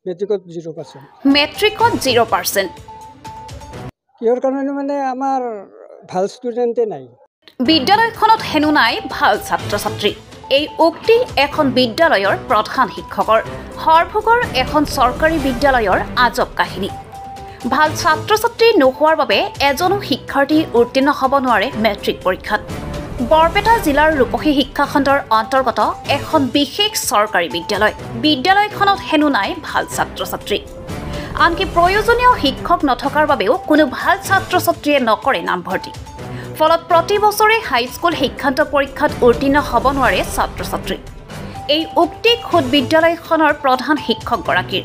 মেট্ৰিকত 0%। মেট্ৰিকত 0%। কিহৰ কাৰণে মানে আমাৰ ভাল ষ্টুডেণ্টে নাই। বিদ্যালয়খনত হেনো নাই ভাল ছাত্ৰ ছাত্ৰী। এই উক্তি এখন বিদ্যালয়ৰ প্ৰধান শিক্ষকৰ। হৰভোগৰ এখন চৰকাৰী বিদ্যালয়ৰ আজব কাহিনী। ভাল ছাত্ৰ ছাত্ৰী নোহোৱাৰ বাবে এজনো শিক্ষাৰ্থী উত্তীৰ্ণ হ'ব নোৱাৰে মেট্ৰিক পৰীক্ষাত। বৰপেটা জিলাৰ ৰূপহী শিক্ষাখণ্ডৰ অন্তৰ্গত এখন বিশেষ চৰকাৰী বিদ্যালয়। বিদ্যালয়খনত হেনো নাই ভাল ছাত্ৰ ছাত্ৰী। আনকি প্ৰয়োজনীয় শিক্ষক নথকাৰ বাবেও কোনো ভাল ছাত্ৰ ছাত্ৰীয়ে নকৰে নামভৰ্তি। ফলত প্ৰতি বছৰে হাইস্কুল শিক্ষান্ত পৰীক্ষাত উত্তীৰ্ণ হ'ব নোৱাৰে ছাত্ৰ ছাত্ৰী। এই উক্তি খোদ বিদ্যালয়খনৰ প্ৰধান শিক্ষকগৰাকীৰ।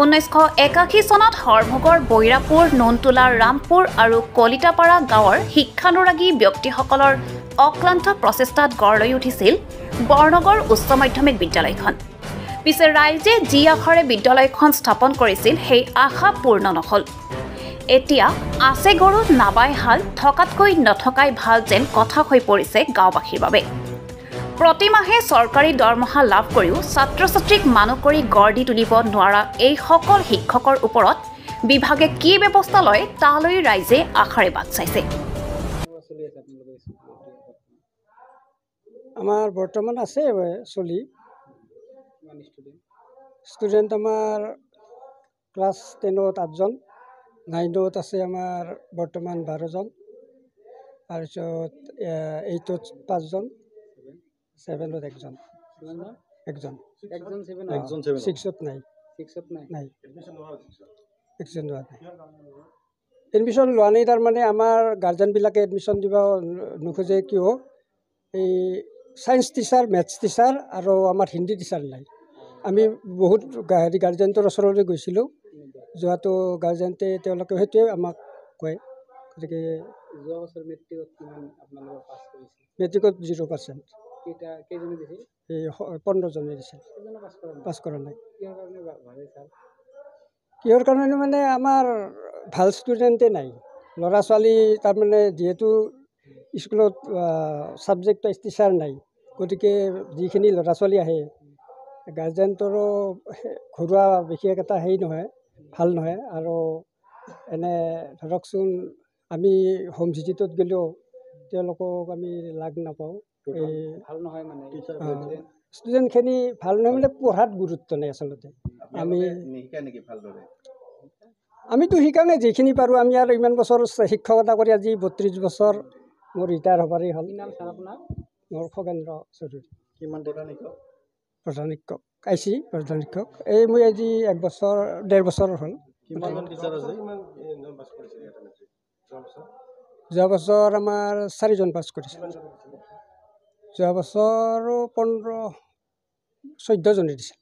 1981 চনত হৰভোগৰ বৈৰাপুৰ, নুনতোলা, ৰামপুৰ আৰু কলিতাপাৰা গাঁৱৰ শিক্ষানুৰাগী ব্যক্তিসকলৰ অক্লান্ত প্ৰচেষ্টাত গঢ় লৈ উঠিছিল বৰনগৰ উচ্চ মাধ্যমিক বিদ্যালয়খন। পিছে ৰাইজে যি আশাৰে বিদ্যালয়খন স্থাপন কৰিছিল সেই আশা পূৰ্ণ নহ'ল। এতিয়া আছে গৰু নাবাই হাল, থকাতকৈ নথকাই ভাল যেন কথা হৈ পৰিছে গাঁওবাসীৰ বাবে। প্ৰতিমাহে চৰকাৰী দৰমহা লাভ কৰিও ছাত্ৰ ছাত্ৰীক মানুহ কৰি গঢ় দি তুলিব নোৱাৰা এইসকল শিক্ষকৰ ওপৰত বিভাগে কি ব্যৱস্থা লয় তালৈ ৰাইজে আশাৰে বাট চাইছে। আমাৰ বৰ্তমান আছে চলি ষ্টুডেণ্ট আমাৰ ক্লাছ 10ত 8জন, 9ত আছে আমাৰ বৰ্তমান 12জন, তাৰপিছত 8ত 5জন, 7ত 1জন, 6ত নাই। এডমিশ্যন লোৱা নাই। তাৰমানে আমাৰ গাৰ্জেনবিলাকে এডমিশ্যন দিব নোখোজে। কিয়? এই ছায়েন্স টিচাৰ, মেথছ টিচাৰ আৰু আমাৰ হিন্দী টিচাৰ নাই। আমি বহুত গাৰ্জেণ্টৰ ওচৰলৈ গৈছিলোঁ। যোৱাটো গাৰ্জেণ্টে তেওঁলোকে সেইটোৱে আমাক কয়। গতিকে মেট্ৰিকত 0%। এই 15জনে দিছে, পাছ কৰা নাই। কিহৰ কাৰণে মানে আমাৰ ভাল ষ্টুডেণ্টে নাই। ল'ৰা ছোৱালী তাৰমানে যিহেতু স্কুলত ছাবজেক্ট ৱাইজ টিচাৰ নাই, গতিকে যিখিনি ল'ৰা ছোৱালী আহে গাৰ্জেণ্টৰো ঘৰুৱা বিশেষ এটা হেৰি নহয়, ভাল নহয়। আৰু এনে ধৰকচোন আমি হোম ভিজিটত গ'লেও তেওঁলোকক আমি লাগ নাপাওঁ। এই ভাল নহয় মানে ষ্টুডেণ্টখিনি ভাল নহয় মানে পঢ়াত গুৰুত্ব নাই আচলতে। আমিতো শিকাঙে যিখিনি পাৰোঁ। আমি আৰু ইমান বছৰ শিক্ষকতা কৰি আজি 32 বছৰ মোৰ ৰিটায়াৰ হ'বাৰেই হ'ল। মোৰ খগেন্দ্ৰ চৌধুৰী। প্ৰধান শিক্ষক আইচি প্ৰধান শিক্ষক। এই মই আজি 1.5 বছৰ হ'ল। যোৱা বছৰ আমাৰ 4জন পাছ কৰিছে। যোৱা বছৰো 14জনে দিছে।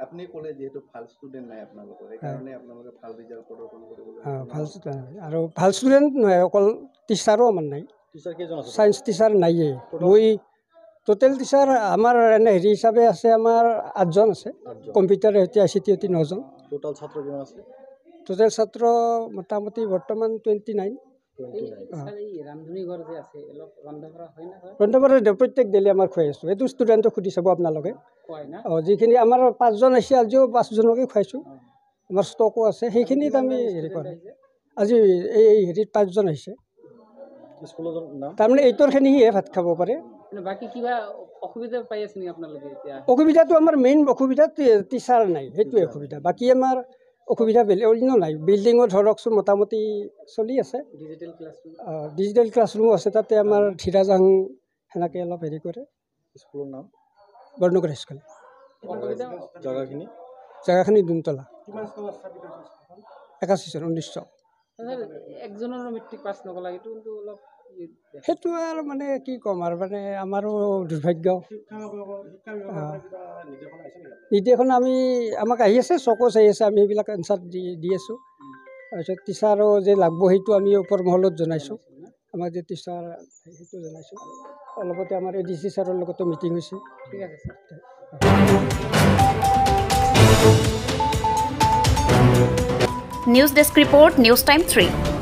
আপুনি ক'লে যিহেতু ভাল ষ্টুডেণ্ট নাই আপোনালোকৰ, সেইকাৰণে আপোনালোকে ভাল ৰিজাল্ট প্ৰদৰ্শন কৰিবলৈ ভাল ষ্টুডেণ্ট আৰু ভাল ষ্টুডেণ্ট নহয়, অকল টিচাৰো আমাৰ নাই। ছায়েন্স টিচাৰ নাইয়ে। মই টোটেল টিচাৰ আমাৰ এনে হেৰি হিচাপে আছে আমাৰ 8জন আছে। কম্পিউটাৰ সৈতে ICT সৈতে 9জন। টোটেল ছাত্ৰ কিমান আছে? টোটেল ছাত্ৰ মোটামুটি বৰ্তমান 29। ৰন্ধা প্ৰত্যেক ডেইলি আমাৰ খুৱাই আছোঁ। এইটো ষ্টুডেণ্টক সুধি চাব আপোনালোকে। যিখিনি আমাৰ 5জন আহিছে, আজিও 5জনকে খুৱাইছোঁ। আমাৰ ষ্টকো আছে, সেইখিনিত আমি হেৰি কৰোঁ। আজি এই হেৰিত 5জন আহিছে। তাৰমানে 8ৰখিনিহে ভাত খাব পাৰে। অসুবিধাটো আমাৰ মেইন অসুবিধা টিচাৰ নাই, সেইটোৱে অসুবিধা। বাকী আমাৰ অসুবিধা বেলেগ অন্য নাই। বিল্ডিঙো ধৰকচোন মোটামুটি চলি আছে। ডিজিটেল ক্লাছৰুমো আছে। তাতে আমাৰ ধীৰাজাং সেনেকৈ অলপ হেৰি কৰে। স্কুলৰ নাম বৰনগৰ হাইস্কুল। জেগাখিনি দুনতলা। 81 সেইটো আৰু মানে কি ক'ম আৰু মানে আমাৰো দুৰ্ভাগ্য। নিৰ্দেশন আমাক আহি আছে, চকচ আহি আছে। আমি সেইবিলাক এনচাৰ দি আছোঁ। তাৰপিছত টিচাৰো যে লাগব সেইটো আমি ওপৰ মহলত জনাইছোঁ। আমাক যে টিচাৰ সেইটো জনাইছোঁ। অলপতে আমাৰ ADC ছাৰৰ লগতো মিটিং হৈছে। ঠিক আছে sir. News desk report, news time 3।